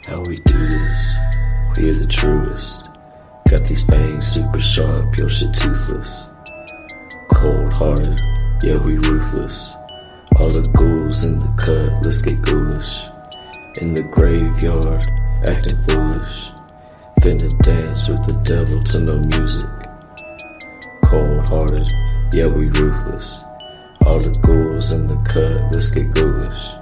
How we do this? We are the truest. Got these fangs super sharp, your shit toothless. Cold hearted, yeah we ruthless. All the ghouls in the cut, let's get ghoulish. In the graveyard, acting foolish. Finna dance with the devil to no music. Cold hearted, yeah we ruthless. All the ghouls in the cut, let's get ghoulish.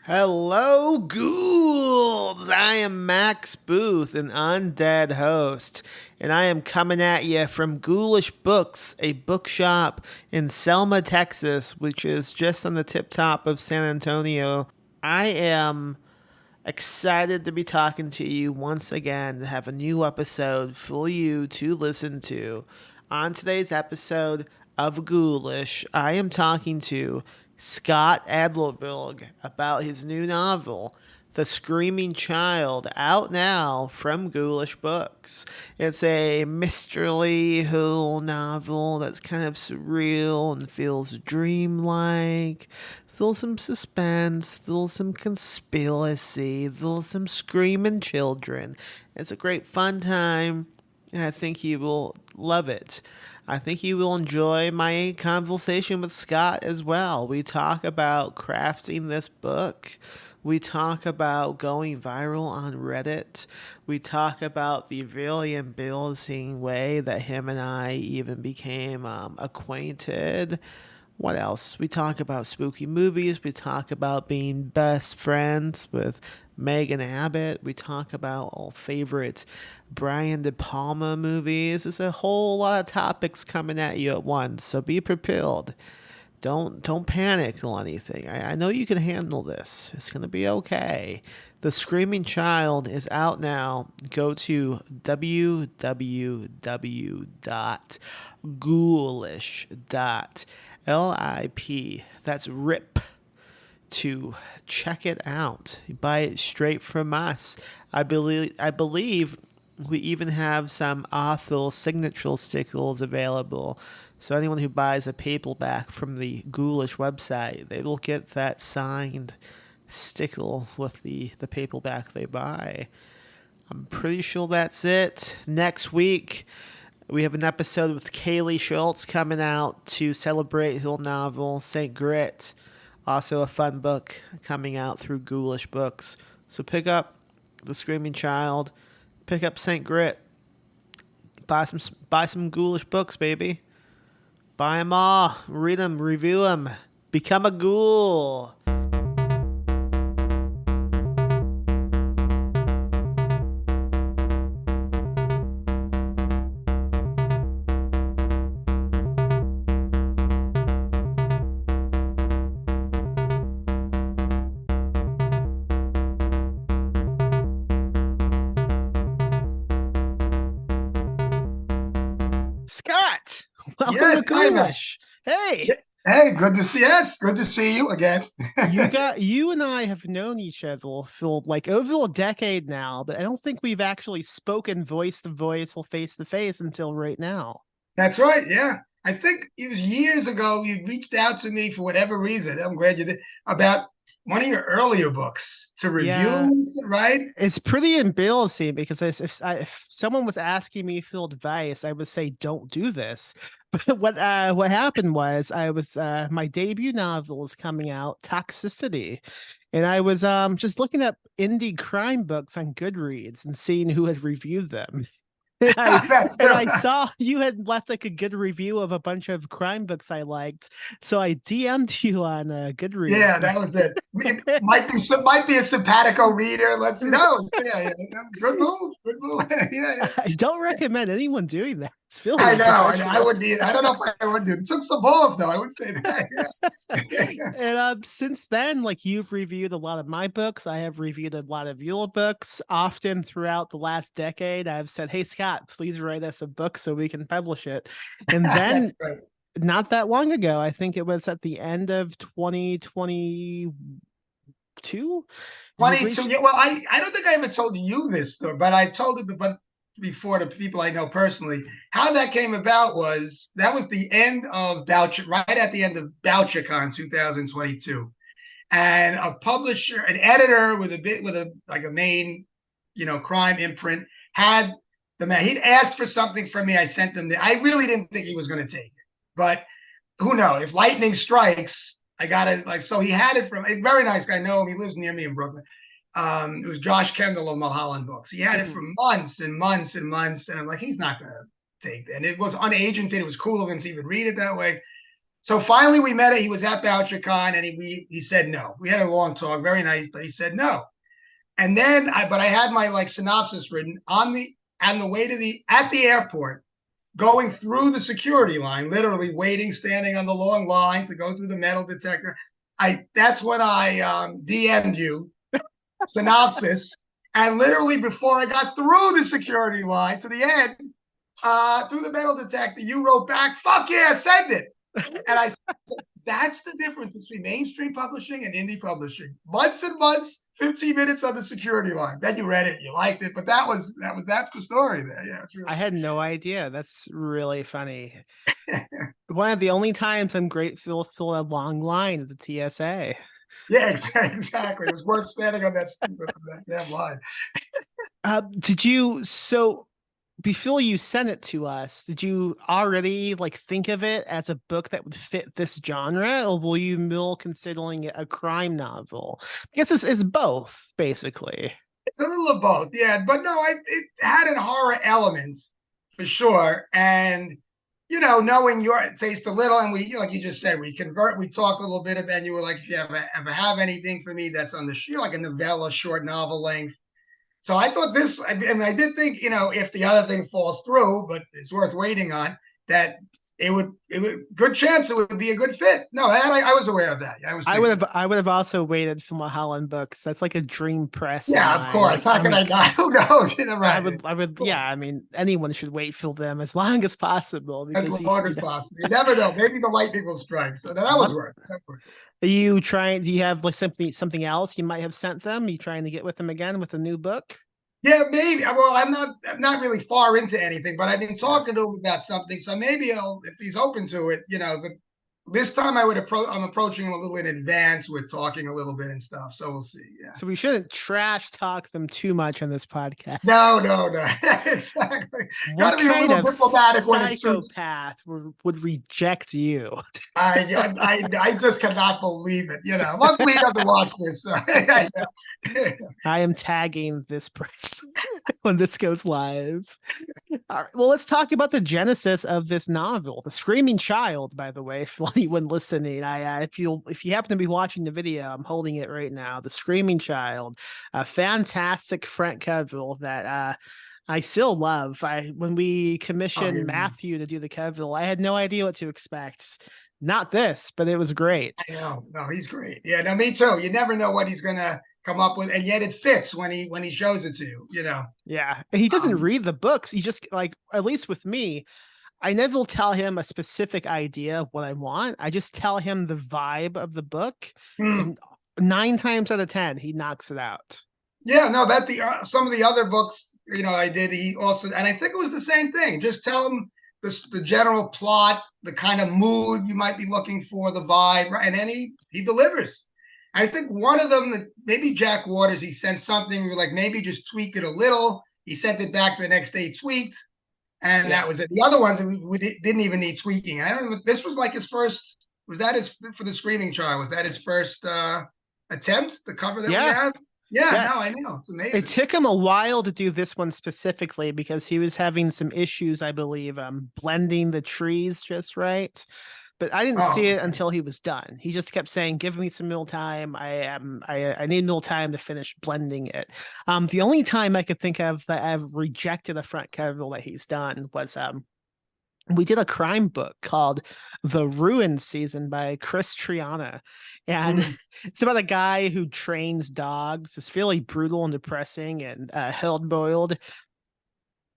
Hello, ghouls! I am Max Booth, an undead host, and I am coming at you from Ghoulish Books, a bookshop in Selma, Texas, which is just on the tip top of San Antonio. I am excited to be talking to you once again, to have a new episode for you to listen to. On today's episode of Ghoulish, I am talking to Scott Adlerberg about his new novel, The Screaming Child, out now from Ghoulish Books. It's a mystery whole novel that's kind of surreal and feels dreamlike. Still some suspense, still some conspiracy, still some screaming children. It's a great fun time, and I think you will love it. I think you will enjoy my conversation with Scott as well. We talk about crafting this book. We talk about going viral on Reddit. We talk about the really embarrassing way that him and I even became acquainted. What else? We talk about spooky movies. We talk about being best friends with Megan Abbott. We talk about our favorite Brian De Palma movies. There's a whole lot of topics coming at you at once, so be prepared. Don't panic or anything. I know you can handle this. It's gonna be okay. The Screaming Child is out now. Go to www.ghoulish.lip. That's RIP to check it out. You buy it straight from us. I believe we even have some author signature stickers available. So anyone who buys a paperback from the Ghoulish website, they will get that signed sticker with the paperback they buy. I'm pretty sure that's it. Next week, we have an episode with Kaylee Schultz coming out to celebrate her novel, St. Grit. Also a fun book coming out through Ghoulish Books. So pick up The Screaming Child. Pick up St. Grit. Buy some Ghoulish books, baby. Buy them all. Read them. Review them. Become a ghoul. Scott, welcome to Yes, hi Matt. Ghoulish. Hey, Hey, good to see. Yes, good to see you again. you and I have known each other for like over a decade now, but I don't think we've actually spoken voice to voice or face to face until right now. That's right. Yeah, I think it was years ago you reached out to me for whatever reason. I'm glad you did about one of your earlier books to Yeah, review, right? it's pretty embarrassing because if someone was asking me for advice, I would say don't do this. But what happened was I was my debut novel was coming out, Toxicity, and I was just looking up indie crime books on Goodreads and seeing who had reviewed them. And That's I true. saw you had left like a good review of a bunch of crime books I liked, so I DM'd you on Yeah, Goodreads. that was it. It might be a simpatico reader. Let's see. No, yeah. Good move. Good move. Yeah. I don't recommend anyone doing that. It's really I know. I unprofessional. wouldn't. I don't know if I would do it. It took some balls, though. I would say that. Yeah. And since then, like you've reviewed a lot of my books, I have reviewed a lot of your books. Often throughout the last decade, I've said, "Hey Scott, please write us a book so we can publish it." And That's then, great. not that long ago, I think it was at the end of 2021, 22. You 22. reached. Yeah, well, I don't think I ever told you this story, but I told it but before to people I know personally. How that came about was that was the end of Boucher, right at the end of BoucherCon 2022. And a publisher, an editor with a like a main, crime imprint had the man. He'd asked for something from me. I sent him. I really didn't think he was going to take it, but who knows? If lightning strikes, I got it. Like so, he had it from a very nice guy. I know him. He lives near me in Brooklyn. It was Josh Kendall of Mulholland Books. He had it for months and months and months, and I'm like, he's not going to take that. And it was unagented. It was cool of him to even read it that way. So finally, we met. He was at BoucherCon, and he said no. We had a long talk, very nice, but he said no. And then, I had my like synopsis written on the way to at the airport, going through the security line, literally waiting, standing on the long line to go through the metal detector. That's when I DM'd you synopsis, and literally before I got through the security line to the end, through the metal detector, you wrote back, "Fuck yeah, send it." And I said, that's the difference between mainstream publishing and indie publishing. Months and months, 15 minutes on the security line. Then you read it, you liked it, but that's the story there. Yeah, it's I really had no idea. That's really funny. One of the only times I'm grateful for a long line at the TSA. yeah, exactly. It was worth standing on that damn line. Did you so before you sent it to us, did you already like think of it as a book that would fit this genre, or were you more considering it a crime novel? I guess it's both, basically. It's a little of both, yeah. But no, it had a horror element for sure. And knowing your taste a little, and we, like you just said, we talked a little bit about, and you were like, if you ever have anything for me that's on the like a novella, short novel length. So I thought this, I mean, I did think, if the other thing falls through, but it's worth waiting on, that good chance it would be a good fit. No, I was aware of that. I was thinking, I would have also waited for Mulholland Books. That's like a dream press of yeah, of mine. course. Like, How I can mean, I not? Who knows? Right. I would, yeah. I mean, anyone should wait for them as long as possible As because long as possible. You never know. Maybe the lightning will strike. So that was what worth it. are you trying? Do you have like something else you might have sent them? Are you trying to get with them again with a new book? Yeah, maybe. Well, I'm not really far into anything, but I've been Yeah. talking to him about something. So maybe if he's open to it, this time I'm approaching him a little in advance with talking a little bit and stuff. So we'll see. Yeah. So we shouldn't trash talk them too much on this podcast. No, no, no. Exactly. Got What to be a kind little of diplomatic when it suits. psychopath would reject you? I just cannot believe it. Luckily he doesn't watch this. So, yeah. I am tagging this person when this goes live. All right. Well, let's talk about the genesis of this novel, The Screaming Child. By the way, for anyone listening, if you happen to be watching the video, I'm holding it right now. The Screaming Child, a fantastic front cover that I still love. When we Oh, yeah. commissioned Matthew to do the cover, I had no idea what to expect. Not this, but it was great. I know. No, he's great. Yeah, no, me too. You never know what he's gonna come up with, and yet it fits when he shows it to you. Yeah, he doesn't Um, read the books. He just like, at least with me, I never tell him a specific idea of what I want. I just tell him the vibe of the book, hmm. and 9 times out of 10, he knocks it out. Yeah, no, that the some of the other books, I did. He also, and I think it was the same thing. Just tell him the general plot, the kind of mood you might be looking for, the vibe, right? And then he delivers. I think one of them, that maybe Jack Waters, he sent something like maybe just tweak it a little. He sent it back the next day, tweaked, and Yeah. that was it. The other ones we didn't even need tweaking. I don't know. This was like his first. Was that his for the Screaming Child? Was that his first attempt? The cover that we Yeah. have. Yeah, Yeah. no, I know. It's It amazing. took him a while to do this one specifically because he was having some issues, I believe, blending the trees just right. But I didn't see Oh, it okay. until he was done. He just kept saying, "Give me some real time. I need a little time to finish blending it." The only time I could think of that I've rejected a front cover that he's done was we did a crime book called The Ruin Season by Chris Triana. And Mm. it's about a guy who trains dogs. It's fairly brutal and depressing and held boiled.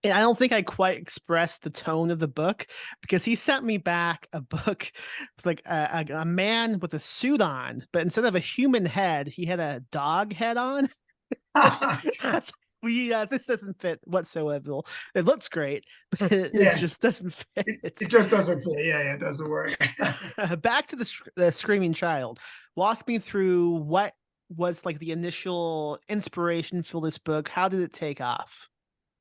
And I don't think I quite expressed the tone of the book because he sent me back a book with like a man with a suit on, but instead of a human head, he had a dog head on. I was like, this doesn't fit whatsoever. It looks great, but it Yeah, just doesn't it fit. just doesn't fit. Yeah, it doesn't work. Back to the screaming child. Walk me through what was like the initial inspiration for this book. How did it take off?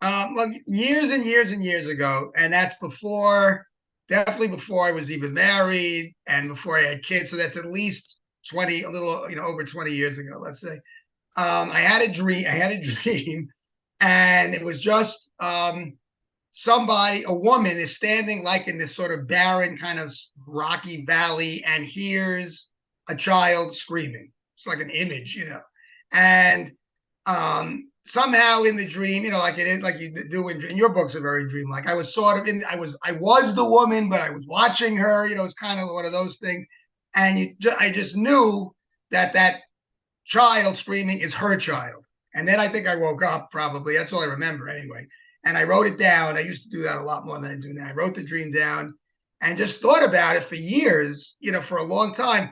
Well, years and years and years ago, and that's before, definitely before I was even married and before I had kids. So that's at least 20, a little, over 20 years ago, let's say. I had a dream. I had a dream, and it was just somebody, a woman, is standing like in this sort of barren kind of rocky valley and hears a child screaming. It's like an image. And somehow in the dream, like it is, like you do in your books are very dreamlike. I was sort of I was the woman, but I was watching her. It's kind of one of those things. And I just knew that child screaming is her child. And then I think I woke up, probably. That's all I remember anyway. And I wrote it down. I used to do that a lot more than I do now. I wrote the dream down and just thought about it for years, for a long time.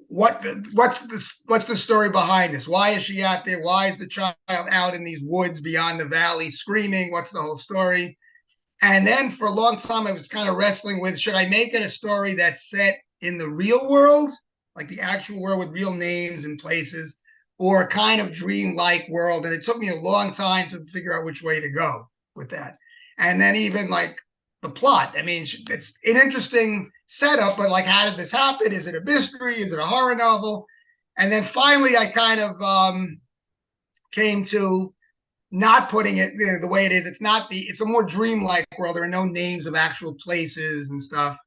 What's the story behind this? Why is she out there? Why is the child out in these woods beyond the valley screaming? What's the whole story? And then for a long time, I was kind of wrestling with, should I make it a story that's set in the real world, like the actual world with real names and places, or a kind of dream-like world? And it took me a long time to figure out which way to go with that. And then even like the plot. I mean, it's an interesting setup, but like, how did this happen? Is it a mystery? Is it a horror novel? And then finally, I kind of came to not putting it the way it is. It's a more dreamlike world. There are no names of actual places and stuff.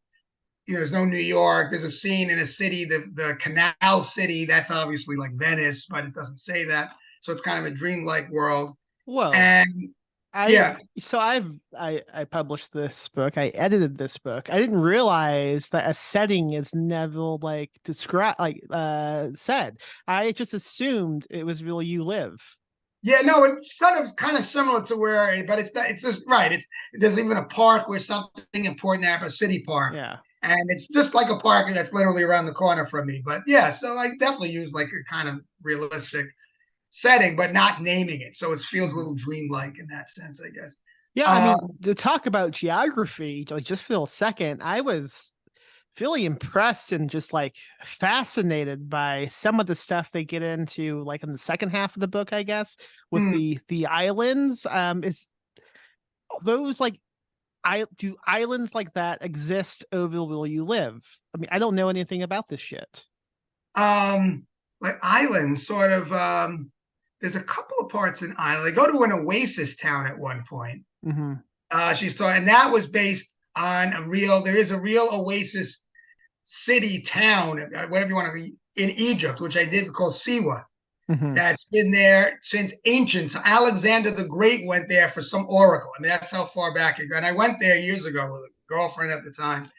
There's no New York. There's a scene in a city, the Canal City. That's obviously like Venice, but it doesn't say that. So it's kind of a dreamlike world. Whoa. And I yeah, so I published this book. I edited this book. I didn't realize that a setting is never like described said. I just assumed it was real you live. yeah, no, it's kind of similar to where, but it's not. It's just right. There's even a park where something important happened, a city park, Yeah. and it's just like a park that's literally around the corner from me. But yeah, so I definitely use like a kind of realistic setting, but not naming it, so it feels a little dreamlike in that sense, I guess. Yeah, I Um, mean, to talk about geography, like just for a second, I was really impressed and just like fascinated by some of the stuff they get into, like in the second half of the book, I guess, with mm, the islands. Is those like I do islands like that exist over where you live? I mean, I don't know anything about this shit. um, like islands, sort of. There's a couple of parts in Ireland. They go to an oasis town at one point. Hmm. She's talking, and that was based on a real. There is a real oasis city town, whatever you want to, in Egypt, which I did called Siwa. Hmm. That's been there since ancient. Alexander the Great went there for some oracle. I mean, that's how far back it goes. And I went there years ago with a girlfriend at the time.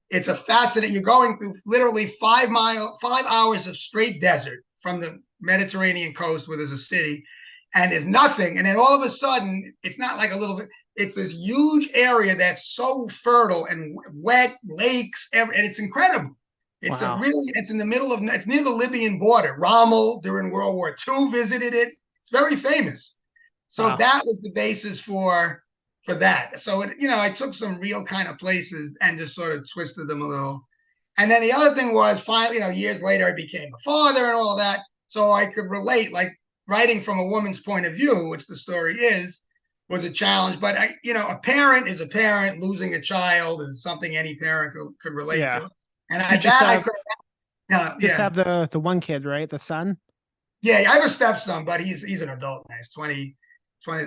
It's a fascinating. You're going through literally 5 hours of straight desert from the Mediterranean coast, where there's a city, and there's nothing. And then all of a sudden, it's not like a little bit. It's this huge area that's so fertile and wet, lakes, and it's incredible. Wow. It's in the middle of, it's near the Libyan border. Rommel during World War II visited it. It's very famous. So Wow. that was the basis for that. So I took some real kind of places and just sort of twisted them a little. And then the other thing was, finally, years later, I became a father and all of that, so I could relate. Like, writing from a woman's point of view, which the story is, was a challenge. But a parent is a parent. Losing a child is something any parent could relate Yeah. to. And You I could, just yeah, have the one kid, right? The son? yeah. I have a stepson, but he's an adult now. He's 20.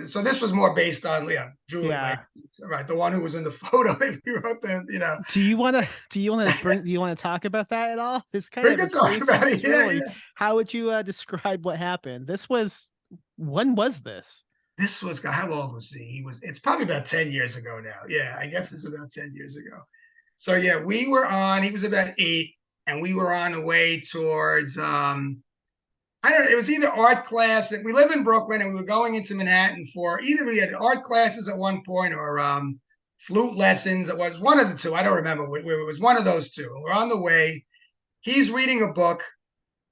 So this was more based on, Julie, Yeah. right, the one who was in the photo. We wrote Do you want to talk about that at all? It's kind we of a could talk crazy about it. Yeah, story. yeah. How would you describe what happened? When was this? This was, how old was he? It's probably about 10 years ago now. Yeah, I guess it's about 10 years ago. So yeah, he was about 8, and we were on the way towards, I I don't know, it was either art class. We live in Brooklyn and we were going into Manhattan for either we had art classes at one point or flute lessons. It was one of the two. I don't remember. It was one of those two. We're on the way. He's reading a book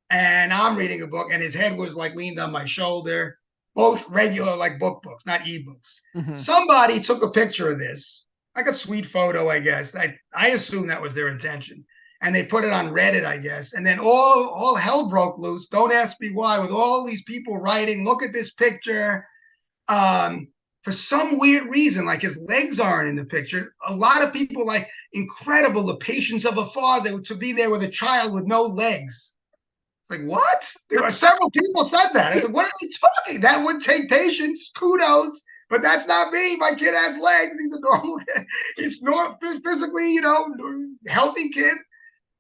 and I'm reading a book, and his head was like leaned on my shoulder. Both regular, like books, not ebooks. Mhm. Somebody took a picture of this, like a sweet photo, I guess. I assume that was their intention. And they put it on Reddit, I guess. And then all hell broke loose. Don't ask me why, with all these people writing, look at this picture. For some weird reason, like his legs aren't in the picture. A lot of people like incredible, the patience of a father to be there with a child with no legs. It's like, what? There were several people said that. I said, what are they talking? That would take patience. Kudos. But that's not me. My kid has legs. He's a normal kid. He's not physically, healthy kid.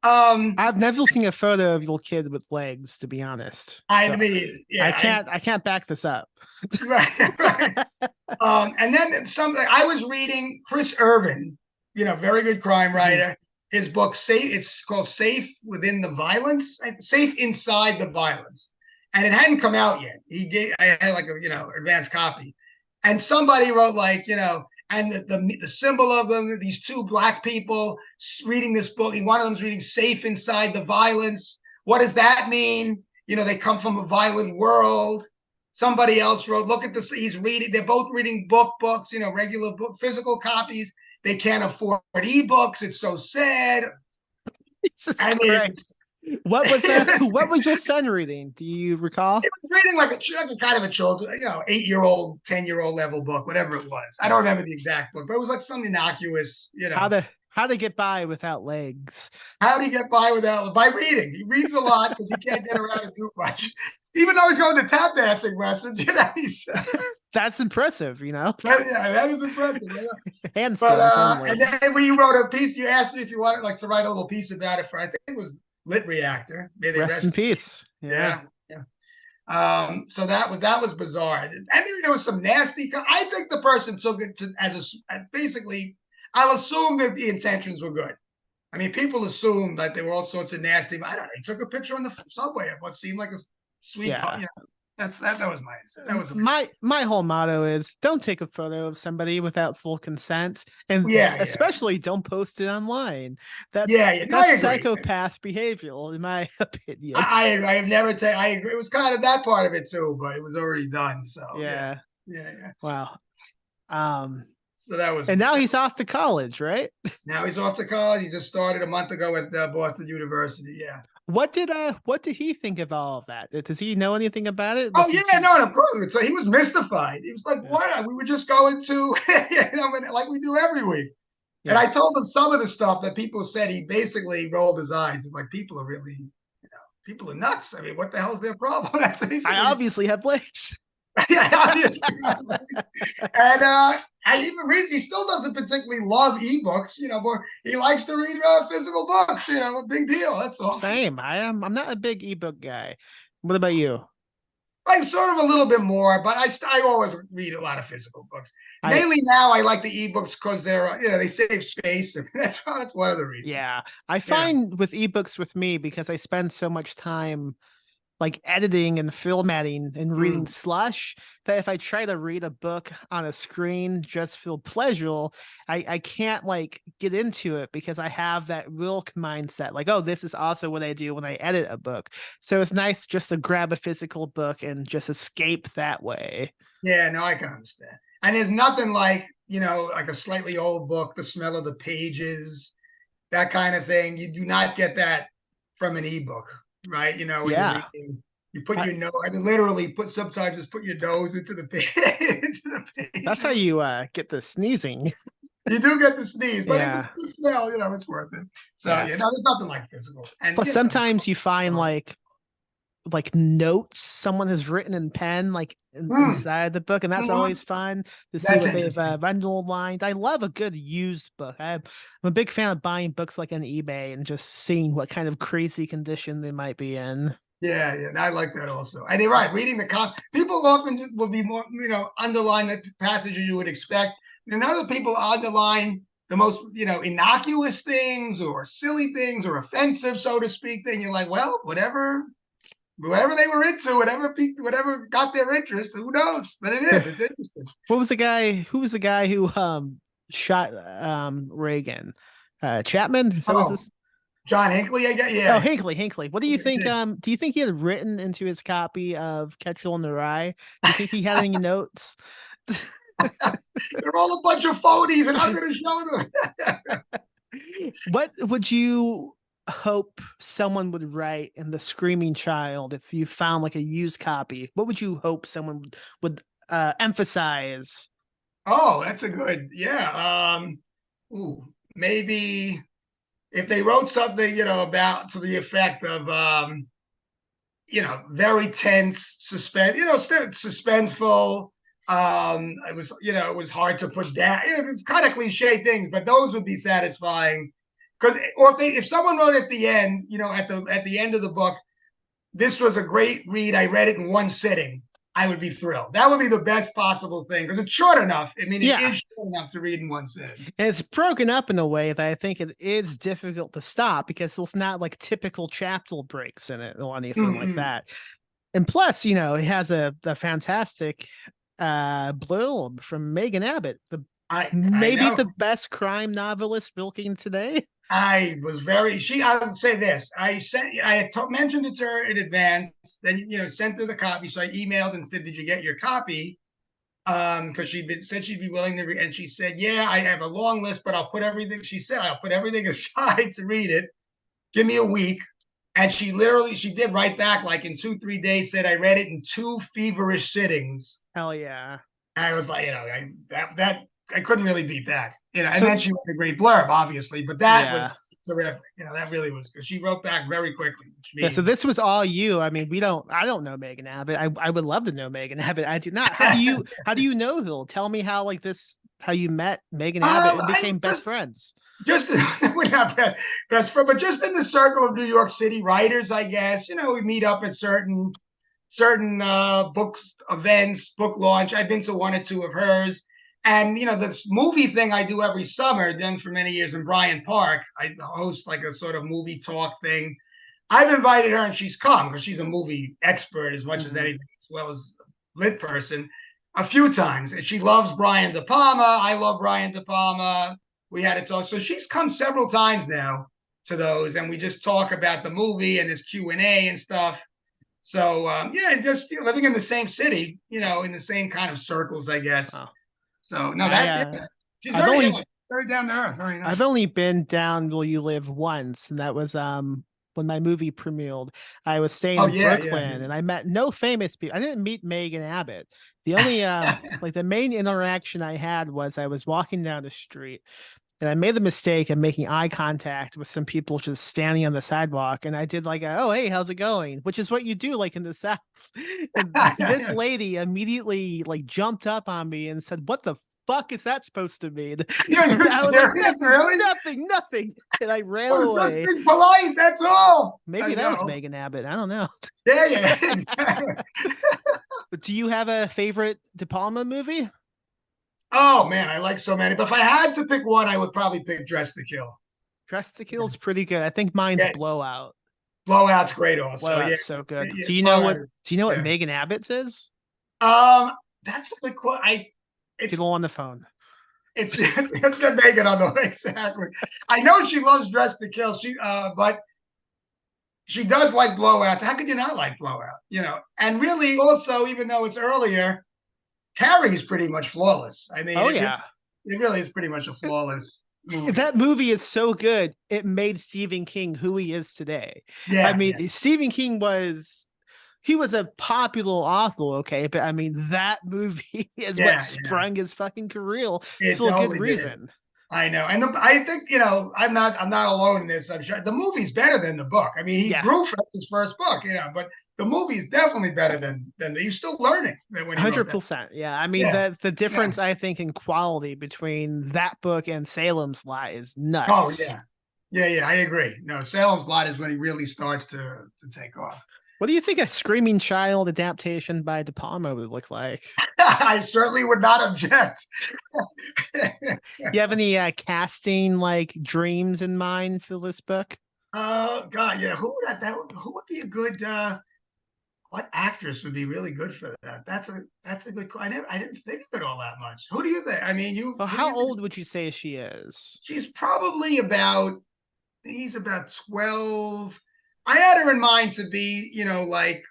I've never seen a photo of your kid with legs, to be honest. I mean, yeah, I can't back this up. Right. And then I was reading Chris Irvin, very good crime writer. His book, it's called Safe Within the Violence, Safe Inside the Violence. And it hadn't come out yet. I had like a, advanced copy. And somebody wrote and the symbol of them, these two black people reading this book. One of them's reading Safe Inside the Violence. What does that mean? They come from a violent world. Somebody else wrote, look at this. They're both reading books, regular book, physical copies. They can't afford ebooks. It's so sad. Jesus Christ. What was your son reading? Do you recall? It was reading like a kind of a children, 8-year-old, 10-year-old level book, whatever it was. I don't remember the exact book, but it was like some innocuous, How to get by without legs. How do you get by by reading? He reads a lot because he can't get around and do much. Even though he's going to tap dancing lessons, That's impressive, that is impressive. And then when you wrote a piece, you asked me if you wanted to write a little piece about it for, I think it was Lit Reactor. May they rest in peace. Yeah. So that was bizarre. I mean, there was some nasty. I think the person took it basically. I'll assume that the intentions were good. I mean, people assume that there were all sorts of nasty. I don't know. He took a picture on the subway of what seemed like a sweet. Yeah. That was my whole motto is don't take a photo of somebody without full consent, and especially don't post it online. That's psychopath behavior, in my opinion. I have never taken. I agree. It was kind of that part of it too, but it was already done. So yeah. Wow. So that was. And now he's off to college, right? Now he's off to college. He just started a month ago at Boston University. Yeah. What did he think of all of that? Does he know anything about it? Of course. So he was mystified. He was like, "What? We were just going to, like we do every week." Yeah. And I told him some of the stuff that people said. He basically rolled his eyes. Like, people are really, people are nuts. I mean, what the hell's their problem? I obviously have legs. Yeah, obviously. And he still doesn't particularly love ebooks, but he likes to read physical books, a big deal. That's all. Same. I'm not a big ebook guy. What about you? I'm sort of a little bit more, but I always read a lot of physical books. Mainly now I like the ebooks because they're, they save space. And that's one of the reasons. Yeah. I find with ebooks with me, because I spend so much time like editing and formatting and reading slush, that if I try to read a book on a screen just for pleasure, I can't like get into it because I have that Wilk mindset. Like, oh, this is also what I do when I edit a book. So it's nice just to grab a physical book and just escape that way. Yeah, no, I can understand. And there's nothing like, like a slightly old book, the smell of the pages, that kind of thing. You do not get that from an ebook. Right, you put your nose. I mean, literally, sometimes just put your nose into the page. That's how you get the sneezing. You do get the sneeze, but it's good smell. It's worth it. So there's nothing like physical. And plus, sometimes you find like notes someone has written in pen, like inside the book, and that's always fun to see what they've underlined. I love a good used book. I'm a big fan of buying books like on eBay and just seeing what kind of crazy condition they might be in. Yeah, I like that also. And you're right, reading the people often will be more, underline the passage you would expect, and other people underline the most, innocuous things or silly things or offensive, so to speak. Then you're like, well, whatever whatever they were into, whatever got their interest, who knows? But it's interesting. What was the guy? Who was the guy who shot Reagan? Chapman? Is that was Oh, this? John Hinckley, I guess. Oh, Yeah. Hinckley. What do you think? Do you think he had written into his copy of Catcher in the Rye? Do you think he had any notes? They're all a bunch of phonies, and I'm going to show them. What would you hope someone would write in The Screaming Child if you found like a used copy? What would you hope someone would emphasize? Oh, that's a good, yeah. Maybe if they wrote something, about to the effect of, very tense, suspenseful. It was hard to put down. It's kind of cliche things, but those would be satisfying. Because, or if someone wrote at the end, at the end of the book, this was a great read. I read it in one sitting. I would be thrilled. That would be the best possible thing because it's short enough. I mean, it Yeah. is short enough to read in one sitting. And it's broken up in a way that I think it is difficult to stop because there's not like typical chapter breaks in it or anything like that. And plus, it has a fantastic blurb from Megan Abbott, maybe the best crime novelist working today. I would say this. I had mentioned it to her in advance, then, sent her the copy. So I emailed and said, did you get your copy? Because said she'd be willing to read. And she said, yeah, I have a long list, but I'll put everything aside to read it. Give me a week. And she did write back like in 2-3 days, said, I read it in 2 feverish sittings. Hell yeah. And I was like, I couldn't really beat that. And then she wrote a great blurb, obviously, but that was terrific. That really was, because she wrote back very quickly. So this was all you. I mean, I don't know Megan Abbott. I would love to know Megan Abbott. I do not. How do you know her? Tell me how you met Megan Abbott and became best friends. Just we're not best friend, but just in the circle of New York City writers, I guess. We meet up at certain books, events, book launch. I've been to 1 or 2 of hers. And, this movie thing I do every summer, done for many years in Bryant Park, I host like a sort of movie talk thing. I've invited her and she's come because she's a movie expert as much as anything, as well as a lit person, a few times. And she loves Brian De Palma. I love Brian De Palma. We had it talk. So she's come several times now to those, and we just talk about the movie and this Q&A and stuff. So, just living in the same city, in the same kind of circles, I guess. Wow. So no, she's very down to earth. Very nice. I've only been down where you live once, and that was when my movie premiered. I was staying in Brooklyn, and I met no famous people. I didn't meet Megan Abbott. The only the main interaction I had was I was walking down the street, and I made the mistake of making eye contact with some people just standing on the sidewalk. And I did oh, hey, how's it going? Which is what you do like in the South. And this lady immediately jumped up on me and said, what the fuck is that supposed to mean? Really? Nothing. And I ran away. Being polite, that's all. Maybe that was Megan Abbott. I don't know. Yeah. But do you have a favorite De Palma movie? Oh man, I like so many. But if I had to pick one, I would probably pick Dress to Kill. Dress to Kill is pretty good. I think mine's Blowout. Blowout's great also. Blowout's so good. Do you know what Megan Abbott's is? That's a good question. Get on the phone. Let's get Megan on the way. Exactly. I know she loves Dress to Kill. But she does like Blowouts. How could you not like Blowout? And really also, even though it's earlier, Carrie's pretty much flawless. I mean, it really is pretty much a flawless movie. That movie is so good. It made Stephen King who he is today. Yeah, I mean, Stephen King was a popular author, okay, but I mean that movie is what sprung his fucking career for a good reason. I know, and I think I'm not alone in this. I'm sure the movie's better than the book. I mean, he grew from his first book, but the movie is definitely better than he's still learning. 100%. Yeah, I mean the difference I think in quality between that book and Salem's Lot is nuts. Oh yeah, I agree. No, Salem's Lot is when he really starts to take off. What do you think a Screaming Child adaptation by De Palma would look like? I certainly would not object. You have any casting dreams in mind for this book? Oh God, yeah. Who would be a good? what actress would be really good for that? That's a good. I didn't think of it all that much. Who do you think? I mean, Well, who do how you think? old would you say she is? She's probably about. He's about 12. I had her in mind to be, like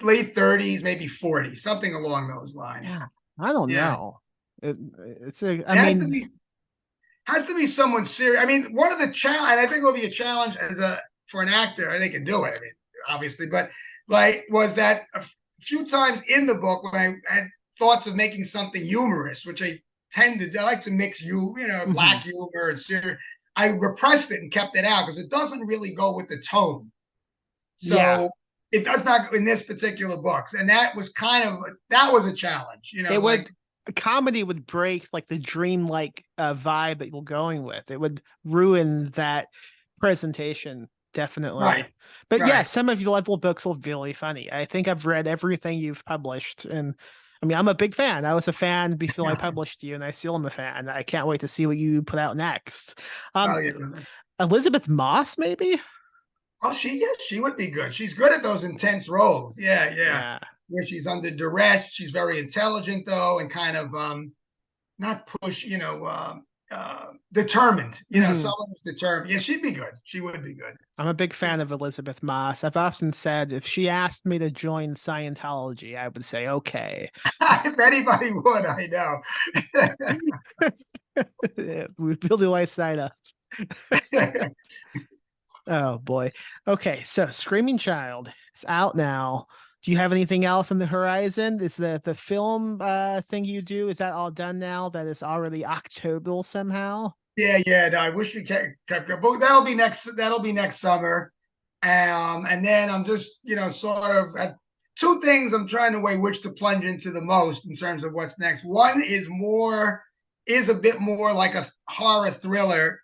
late 30s, maybe 40, something along those lines. Yeah, I don't Yeah, know. It, it's a, I it mean, has to be someone serious. I mean, one of the challenge, and I think it'll be a challenge for an actor. They can do it. I mean, obviously, but like was that a few times in the book when I had thoughts of making something humorous, which I tend to. I like to mix mhm. black humor and serious. I repressed it and kept it out because it doesn't really go with the tone. Yeah, So it does not in this particular books, and that was a challenge. it Like would a comedy would break like the dreamlike vibe that you're going with. It would ruin that presentation, right, definitely. But yeah, right. some of your level books are really funny. I think I've read everything you've published, and I mean, I'm a big fan. I was a fan before I published you, and I still am a fan. I can't wait to see what you put out next. Oh Um, yeah. Elizabeth Moss, maybe? Oh, she would be good. She's good at those intense roles. Yeah, yeah. Yeah. Where she's under duress. She's very intelligent though, and kind of not push, determined. Mhm. Someone who's determined. Yeah, she'd be good. She would be good. I'm a big fan of Elizabeth Moss. I've often said if she asked me to join Scientology, I would say okay. If anybody would, I know. We build a light side up. Oh boy. Okay, so Screaming Child is out now. Do you have anything else on the horizon? Is the film thing you do, is that all done now? That is already October somehow? Yeah, yeah. No, I wish we kept going, but that'll be next. That'll be next summer. And then I'm just, sort of at two things I'm trying to weigh which to plunge into the most in terms of what's next. One is a bit more like a horror thriller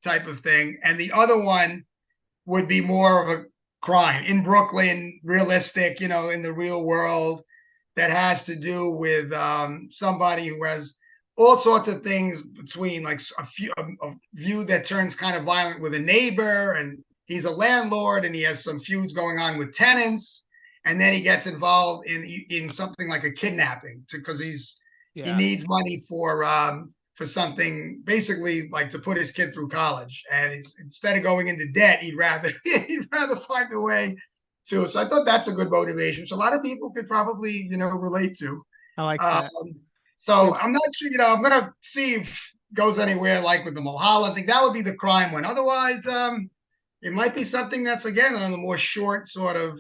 type of thing, and the other one would be more of a crime in Brooklyn, realistic, in the real world, that has to do with somebody who has all sorts of things between like a view that turns kind of violent with a neighbor, and he's a landlord and he has some feuds going on with tenants, and then he gets involved in something like a kidnapping because he Yeah. needs money for something basically like to put his kid through college, and instead of going into debt he'd rather find a way to. So I thought that's a good motivation, so a lot of people could probably relate to. I like um, that. so If I'm not sure, I'm gonna see if it goes anywhere like with the Mulholland thing. That would be the crime one. Otherwise, it might be something that's again on the more short sort of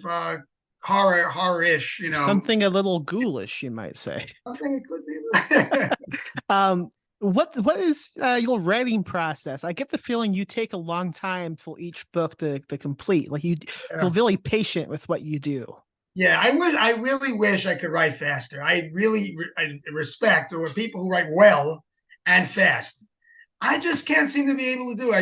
horror-ish, something a little ghoulish, you might say. something it could be. Um, what is your writing process? I get the feeling you take a long time for each book to complete. Like you're Yeah. really patient with what you do. Yeah, I really wish I could write faster. I really I respect or people who write well and fast. I just can't seem to be able to do.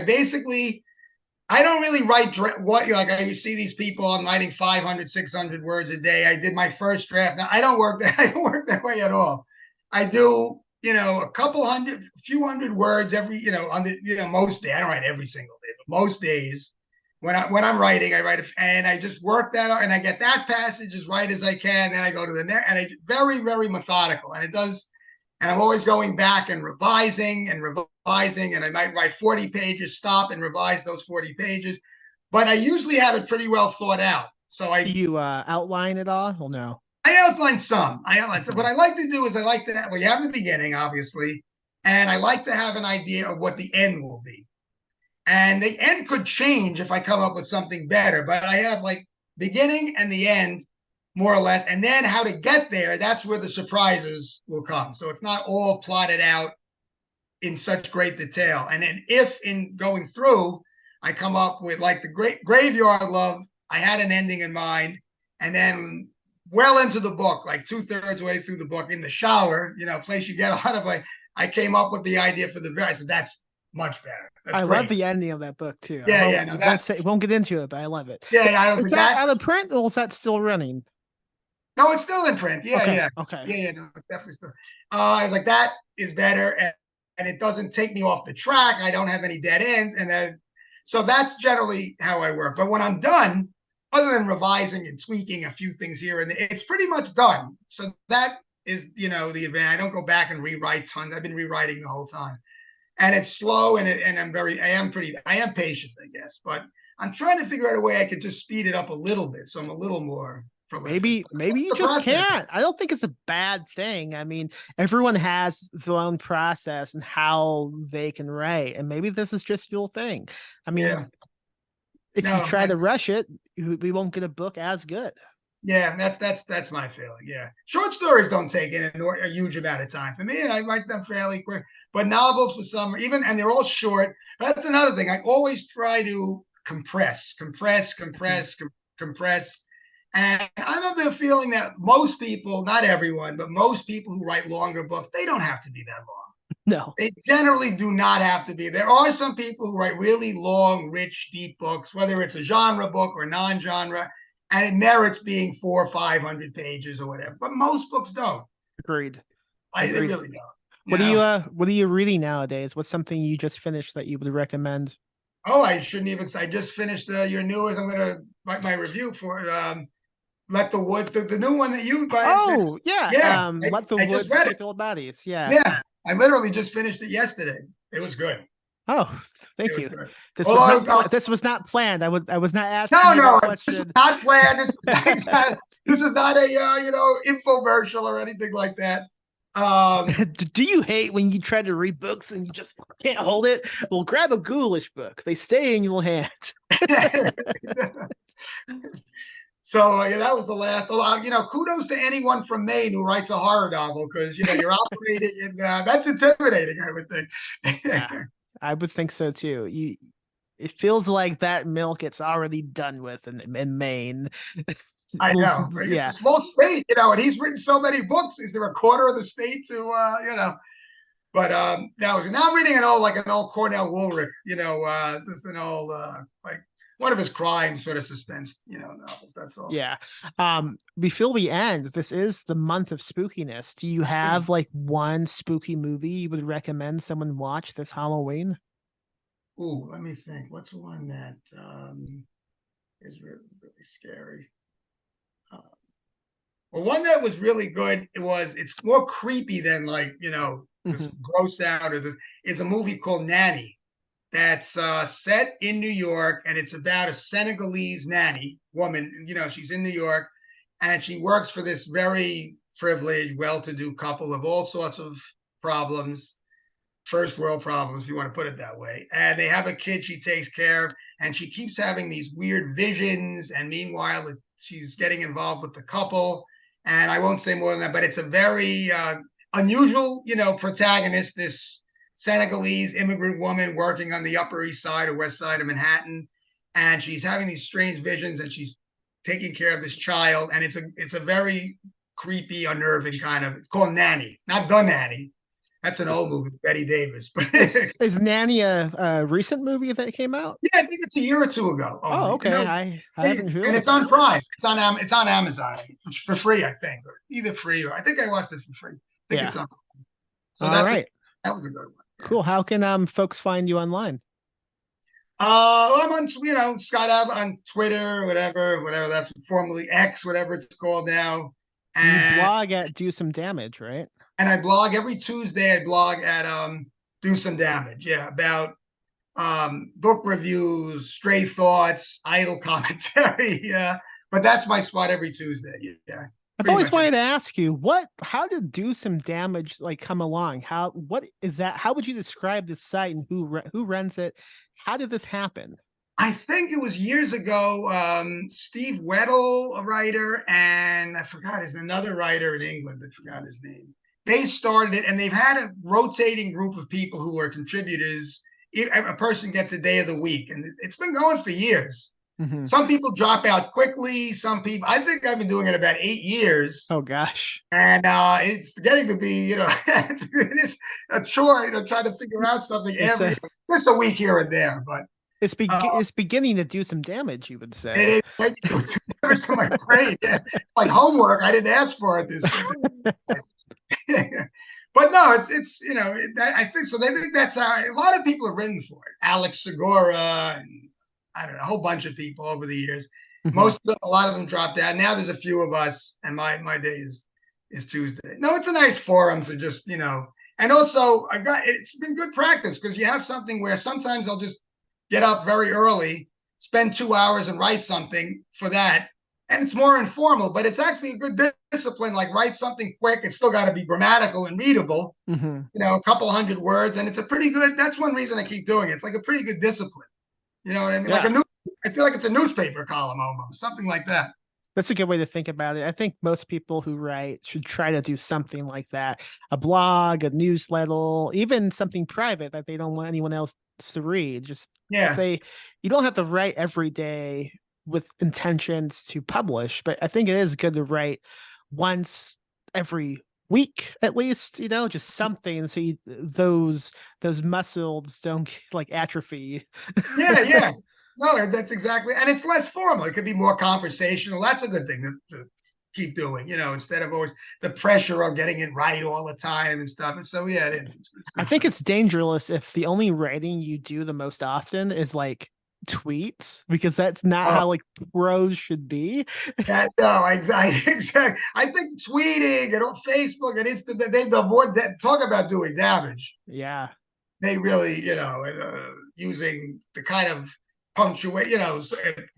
I don't really write what like I see these people. I'm writing 500, 600 words a day. I did my first draft. Now I don't work that. I don't work that way at all. I do, a couple hundred, a few hundred words every, on the, most days. I don't write every single day, but most days when I'm writing, I write and I just work that out and I get that passage as right as I can. Then I go to the next, and I very, very methodical, and it does. And I'm always going back and revising, and I might write 40 pages, stop and revise those 40 pages. But I usually have it pretty well thought out. So Do you outline it all? Well, no. I outline some. I outline some. What Okay. I like to do is I like to have, well, you have the beginning, obviously, and I like to have an idea of what the end will be. And the end could change if I come up with something better, but I have like beginning and the end more or less. And then how to get there, that's where the surprises will come. So it's not all plotted out in such great detail. And then if in going through, I come up with like the great graveyard love, I had an ending in mind. And then well into the book, like 2/3 way through the book in the shower, place you get a lot of like, I came up with the idea for the very, I said, that's much better. That's I love great. the ending of that book too. I Yeah, won't yeah, no, won't say won't get into it, but I love it. yeah, yeah. I was Is like that that. out of print or is that still running? No, it's still in print. Yeah, Okay, yeah, okay. yeah, yeah. No, it's definitely still. I was like, that is better, and it doesn't take me off the track. I don't have any dead ends, and then so that's generally how I work. But when I'm done, other than revising and tweaking a few things here and there, it's pretty much done. So that is, the event. I don't go back and rewrite tons. I've been rewriting the whole time, and it's slow, and I am patient, I guess, but I'm trying to figure out a way I could just speed it up a little bit, so I'm a little more prolific. Maybe you The just process. can't. I don't think it's a bad thing. I mean, everyone has their own process and how they can write, and maybe this is just your thing. I Yeah. mean, if you No, try to rush it, we won't get a book as good. yeah, that's my feeling. Yeah, short stories don't take in a huge amount of time for me, and I write them fairly quick. But novels, for some, even, and they're all short. That's another thing. I always try to compress. And I'm of the feeling that most people, not everyone, but most people who write longer books, they don't have to be that long. No, They generally do not have to be. There are some people who write really long, rich, deep books, whether it's a genre book or non-genre, and it merits being 400 or 500 pages or whatever. But most books don't. agreed. They Agreed. really don't. You know? What are you reading nowadays? What's something you just finished that you would recommend? Oh, I shouldn't even say. I just finished your newest. I'm going to write my review for Let the Woods, the new one that you buy. Oh, yeah. Yeah, Let the I just Woods read it. Take All Bodies. Yeah. Yeah, I literally just finished it yesterday. It was good. Oh, It thank was you. good. This was not planned. I was not asking No, you that no, this is question. not planned. This is not a infomercial or anything like that. Do you hate when you try to read books and you just can't hold it? Well, grab a ghoulish book. They stay in your hand. So yeah, that was the last. Kudos to anyone from Maine who writes a horror novel, because you're operating in that's intimidating, I would think. Yeah, I would think so too. It feels like that milk it's already done with in Maine. I know. It's a Yeah, small state, and he's written so many books. Is there a quarter of the state to? But now I'm reading an old Cornell Woolrich, it's just an old like one of his crime sort of suspense, novels. That's all. yeah. Before we end, this is the month of spookiness. Do you have like one spooky movie you would recommend someone watch this Halloween? Ooh, let me think. What's one that is really, really scary? Uh, well, one that was really good. It's more creepy than this Mhm. gross out or this. Is a movie called Nanny that's set in New York, and it's about a Senegalese nanny woman. She's in New York, and she works for this very privileged, well-to-do couple of all sorts of problems, first world problems, if you want to put it that way. And they have a kid she takes care of, and she keeps having these weird visions. And meanwhile, she's getting involved with the couple. And I won't say more than that, but it's a very unusual, protagonist, this Senegalese immigrant woman working on the Upper East Side or West Side of Manhattan. And she's having these strange visions, and she's taking care of this child. And it's a very creepy, unnerving kind of. It's called Nanny, not The Nanny. That's an Is, old movie, Betty Davis. But is Nanny a recent movie that came out? yeah, I think it's a year or two ago Oh, only. okay. I haven't And heard it's about on Prime. this. It's on Amazon for free, I think, or either free or I think I watched it for free. I think Yeah. it's on. So All right. that was a good one. Yeah. Cool. How can folks find you online? I'm on Scott Adler on Twitter, whatever that's formerly X, whatever it's called now, You and blog at Do Some Damage, right? I blog every Tuesday. I blog at Do Some Damage, yeah, about book reviews, stray thoughts, idle commentary. Yeah, but that's my spot every Tuesday. Yeah, I've pretty always much. wanted to ask you how did Do Some Damage like come along? What is that? How would you describe this site and who runs it? How did this happen? I think it was years ago. Steve Weddle, a writer, and I forgot his another writer in England. I forgot his name. They started it, and they've had a rotating group of people who are contributors. A person gets a day of the week, and it's been going for years. Mm-hmm. Some people drop out quickly. Some people, I think I've been doing it about 8 years. Oh gosh. And it's getting to be, it is a chore, trying to figure out something just a week here and there. But it's beginning to do some damage, you would say. it is it's to my brain. Yeah. It's like homework. I didn't ask for it. But no, it's I think so. They think that's how a lot of people have written for it. Alex Segura and I don't know, a whole bunch of people over the years. Mhm. A lot of them dropped out. Now there's a few of us, and my day is Tuesday. No, it's a nice forum to just and also it's been good practice because you have something where sometimes I'll just get up very early, spend 2 hours and write something for that, and it's more informal, but it's actually a good discipline. Like write something quick. It's still got to be grammatical and readable. Mhm. A couple hundred words, and it's a pretty good. That's one reason I keep doing it. It's like a pretty good discipline. You know what I mean? Like Yeah. I feel like it's a newspaper column almost, something like that. That's a good way to think about it. I think most people who write should try to do something like that. A blog, a newsletter, even something private that they don't want anyone else to read. Just if Yeah. you don't have to write every day with intentions to publish, but I think it is good to write once every week at least, just something so those muscles don't like atrophy. Yeah, yeah. No, that's exactly, and it's less formal. It could be more conversational. That's a good thing to keep doing, instead of always the pressure of getting it right all the time and stuff. And so, yeah, it is. It's I good for think you. it's dangerous if the only writing you do the most often is like tweets, because that's not Oh, how like prose should be. that no, exactly, exactly. I think tweeting and on Facebook and Instagram, they avoid that. Talk about doing damage. Yeah, They really, using the kind of punctuate,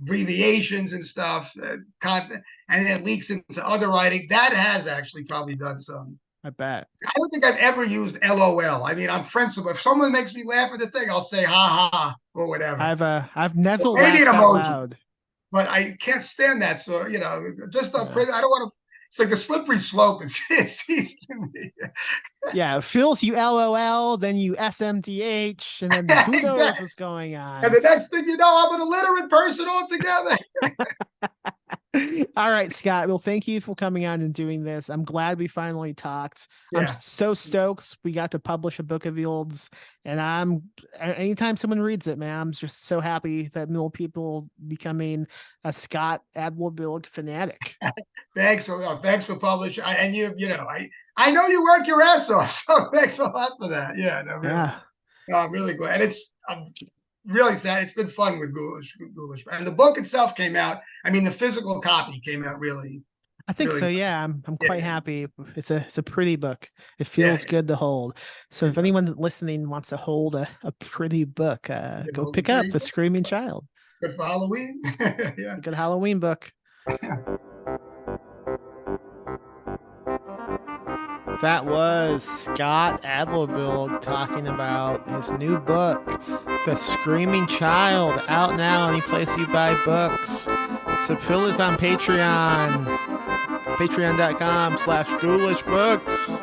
abbreviations and stuff, constant, and then it leaks into other writing. That has actually probably done some. I bet. I don't think I've ever used LOL. I mean, I'm friendly. If someone makes me laugh at the thing, I'll say ha ha or whatever. I've never Maybe an laughed out emoji, loud. but I can't stand that. So, just I Yeah. don't want to. It's like a slippery slope. It seems to me. Yeah, Phil's you LOL, then you SMDH, and then who knows Exactly. what's going And on. the next thing you know, I'm an illiterate person altogether. All right, Scott. Well, thank you for coming on and doing this. I'm glad we finally talked. I'm Yeah. so stoked we got to publish a book of yields, and anytime someone reads it, man, I'm just so happy that more people becoming a Scott Adlerberg fanatic. Thanks for publishing. And I know you work your ass off, so thanks a lot for that. Yeah, no, really. Yeah, No, I'm really glad. And I'm really sad. It's been fun with Ghoulish. And the book itself came out. I mean, the physical copy came out really, I think really so. well. Yeah, I'm Yeah, quite yeah, happy. It's a pretty book. It yeah. feels good to hold. So if It does. anyone listening wants to hold a pretty book, You go know, the pick up pretty The Screaming Child. good for Halloween. It's Yeah. a good Halloween book. That was Scott Adlerberg talking about his new book, The Screaming Child, out now any place you buy books. So Phil is on Patreon, patreon.com/ghoulishbooks.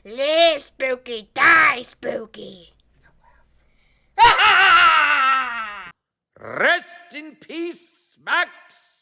Live spooky, die spooky. Rest in peace, Max.